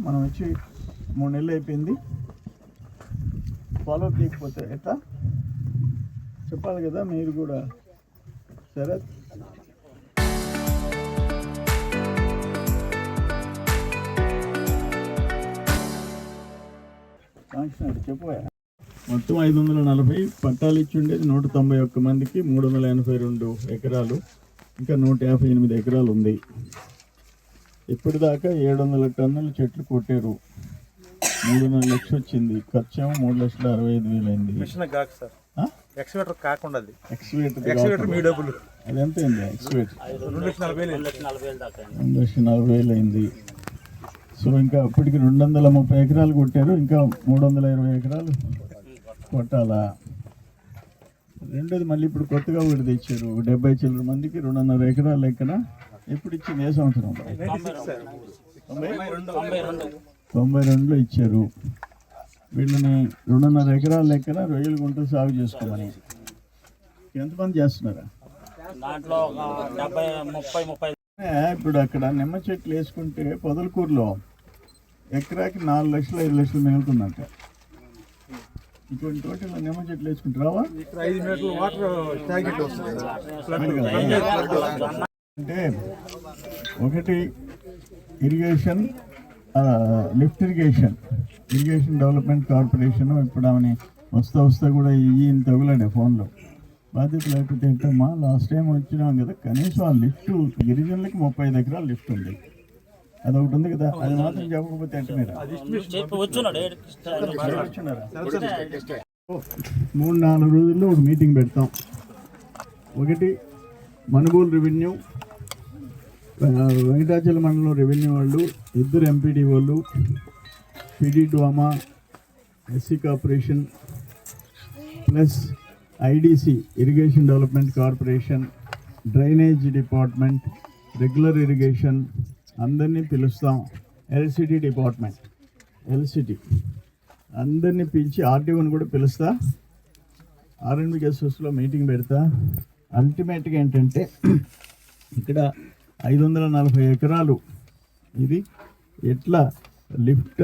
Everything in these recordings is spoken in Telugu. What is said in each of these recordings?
మనం వచ్చి 3 నెలలు అయిపోయింది. ఫాలోఅప్ చేయకపోతే ఎట్లా చెప్పాలి కదా మీరు కూడా. సరే శాంక్షన్ చెప్పబోయా. మొత్తం 540 పట్టాలు ఇచ్చి ఉండేది 191 మందికి 382 ఎకరాలు, ఇంకా 158 ఎకరాలు ఉంది. ఇప్పటిదాకా 700 టన్నుల చెట్లు కొట్టారు. 3.5 లక్షలు వచ్చింది. ఖర్చు ఏమో 3,65,000 అయింది. ఎక్స్వేటర్ కాకుండా ఎక్స్వేటర్ మీ డబ్బులు అది ఎంత అయింది? ఎక్స్వేటర్ 2,40,000 అయింది. సో ఇంకా అప్పటికి 230 ఎకరాలు కొట్టారు. ఇంకా 320 ఎకరాలు కొట్టాలా. రెండోది మళ్ళీ ఇప్పుడు కొత్తగా ఒకటి తెచ్చారు. 70 చిల్లర మందికి 2.5 ఎకరాలు లెక్కన. ఎప్పుడు ఇచ్చింది? ఏ సంవత్సరం? 92లో ఇచ్చారు. వీళ్ళని 2.5 ఎకరాల లెక్కన రొయ్యలు గుంటలు సాగు చేసుకోమని. ఎంతమంది చేస్తున్నారా? ఇప్పుడు అక్కడ నిమ్మ చెట్లు వేసుకుంటే పొదలకూరులో ఎకరాకి 4 లక్షలు 5 లక్షలు మిగులుతుందంట. ఇటువంటి తోటలో నిమ్మ చెట్లు వేసుకుంటారావా? అంటే ఒకటి irrigation, lift irrigation development corporation ఇప్పుడు ఆమెని వస్తా కూడా ఈయన తగులాడే ఫోన్లో. బాధ్యత లేకపోతే ఏంటమ్మా, లాస్ట్ టైం వచ్చినాం కదా, కనీసం ఆ లిఫ్ట్ గిరిజనులకి 35 ఎకరాలు లిఫ్ట్ ఉంది, అదొకటి ఉంది కదా, అది మాత్రం చెప్పకపోతే ఎట్ట మీరు 3-4 రోజుల్లో ఒక మీటింగ్ పెడతాం. ఒకటి మనుగోలు రెవెన్యూ, వెంకటాచల మండలం రెవెన్యూ వాళ్ళు, 2 ఎంపీడీ వాళ్ళు, PD DWAMA, SC corporation plus IDC irrigation development corporation, drainage department, regular irrigation అందరినీ పిలుస్తాం. ఎల్సిటీ డిపార్ట్మెంట్, ఎల్సిటీ అందరినీ పిలిచి ఆర్టీఓని కూడా పిలుస్తా. ఆర్ఎండ్బి గెస్ట్ హౌస్లో మీటింగ్ పెడతా. అల్టిమేట్గా ఏంటంటే ఇక్కడ 540 ఎకరాలు ఇది ఎట్లా లిఫ్ట్,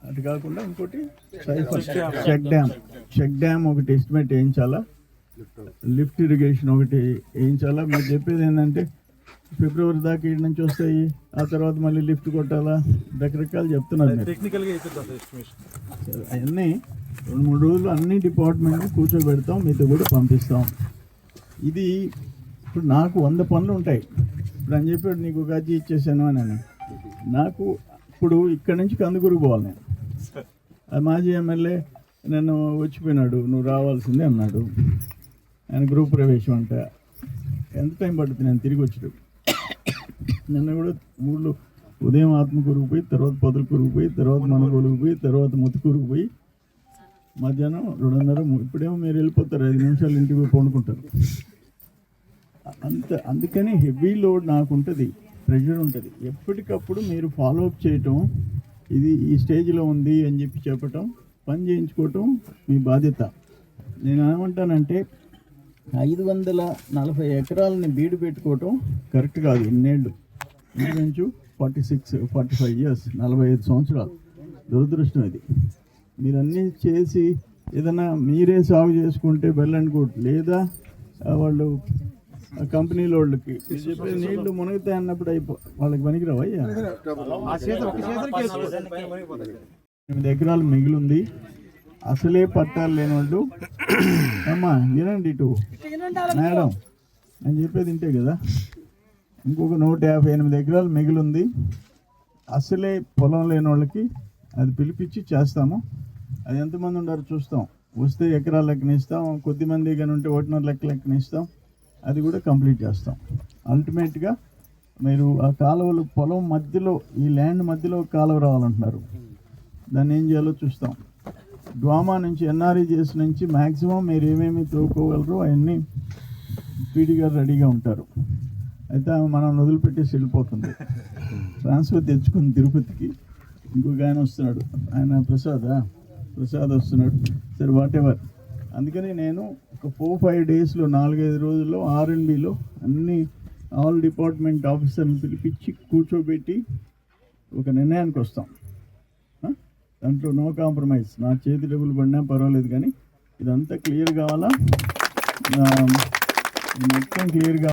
అది కాకుండా ఇంకోటి చెక్ డ్యామ్ ఒకటి ఎస్టిమేట్ వేయించాలా, లిఫ్ట్ ఇరిగేషన్ ఒకటి వేయించాలా. మీరు చెప్పేది ఏంటంటే ఫిబ్రవరి దాకా ఇక్కడి నుంచి వస్తాయి, ఆ తర్వాత మళ్ళీ లిఫ్ట్ కొట్టాలా, రకరకాలు చెప్తున్నారు. అవన్నీ 2-3 రోజులు అన్ని డిపార్ట్మెంట్ని కూర్చోబెడతాం, మీతో కూడా పంపిస్తాం. ఇది ఇప్పుడు నాకు 100 పనులు ఉంటాయి. ఇప్పుడు అని చెప్పాడు నీకు ఒక అర్జీ ఇచ్చేసాను అని. నాకు ఇప్పుడు ఇక్కడి నుంచి కందుకూరుకు పోవాలి. నేను మాజీ ఎమ్మెల్యే నన్ను వచ్చిపోయినాడు, నువ్వు రావాల్సిందే అన్నాడు. ఆయన గృహ ప్రవేశం అంట. ఎంత టైం పడుతుంది నేను తిరిగి వచ్చాడు. నిన్న కూడా ఊళ్ళో ఉదయం ఆత్మకూరుకు పోయి, తర్వాత పొదలకూరుకు పోయి, తర్వాత మనగోలుకు పోయి, తర్వాత ముత్తుకూరుకు పోయి, మధ్యాహ్నం 2:30. ఇప్పుడేమో మీరు వెళ్ళిపోతారు, 5 నిమిషాలు ఇంటికి పోయి పండుకుంటారు. అందుకని హెవీ లోడ్ నాకు ఉంటుంది, ప్రెషర్ ఉంటుంది. ఎప్పటికప్పుడు మీరు ఫాలోఅప్ చేయటం, ఇది ఈ స్టేజ్లో ఉంది అని చెప్పి చెప్పటం, పని చేయించుకోవటం మీ బాధ్యత. నేను ఏమంటానంటే 540 ఎకరాలని బీడు పెట్టుకోవటం కరెక్ట్ కాదు. ఇన్నేళ్ళు ఇంచుమించు 45 ఇయర్స్, 45 సంవత్సరాలు. దురదృష్టం ఇది. మీరన్నీ చేసి ఏదైనా మీరే సాగు చేసుకుంటే బెల్ అండ్ గుడ్, లేదా వాళ్ళు కంపెనీల వాళ్ళకి చెప్పే నీళ్లు మునగుతాయి అన్నప్పుడు వాళ్ళకి పనికిరావు. అయ్యా 8 ఎకరాలు మిగిలింది. అసలే పట్టాలు లేని వాళ్ళు, అమ్మా వినండి ఇటు మేడం, నేను చెప్పేది వింటే కదా. ఇంకొక 158 ఎకరాలు మిగిలింది. అసలే పొలం లేని వాళ్ళకి అది పిలిపించి చేస్తాము. అది ఎంతమంది ఉన్నారో చూస్తాం. వస్తే ఎకరాల లెక్కన ఇస్తాం, కొద్దిమంది కానీ ఉంటే 1.5 లెక్కన ఇస్తాం. అది కూడా కంప్లీట్ చేస్తాం. అల్టిమేట్గా మీరు ఆ కాలువలు పొలం మధ్యలో, ఈ ల్యాండ్ మధ్యలో కాలువ రావాలంటున్నారు. దాన్ని ఏం చేయాలో చూస్తాం. డ్వామా నుంచి, ఎన్ఆర్ఈజీఎస్ నుంచి మ్యాక్సిమం మీరు ఏమేమి తోడుకోగలరో అవన్నీ పీడీ గారు రెడీగా ఉంటారు. అయితే మనం వదిలిపెట్టేసి వెళ్ళిపోతుంది. ట్రాన్స్ఫర్ తెచ్చుకుని తిరుపతికి. ఇంకొక ఆయన వస్తున్నాడు, ఆయన ప్రసాద్ వస్తున్నాడు. సరే వాట్ ఎవర్. అందుకని నేను ఒక 4-5 డేస్లో, 4-5 రోజుల్లో ఆర్ఎండ్బిలో ఆల్ డిపార్ట్మెంట్ ఆఫీసర్ని పిలిపించి కూర్చోబెట్టి ఒక నిర్ణయానికి వస్తాం. దాంట్లో నో కాంప్రమైజ్. నా చేతి డబ్బులు పడినా పర్వాలేదు, కానీ ఇదంతా క్లియర్ కావాలా, మొత్తం క్లియర్గా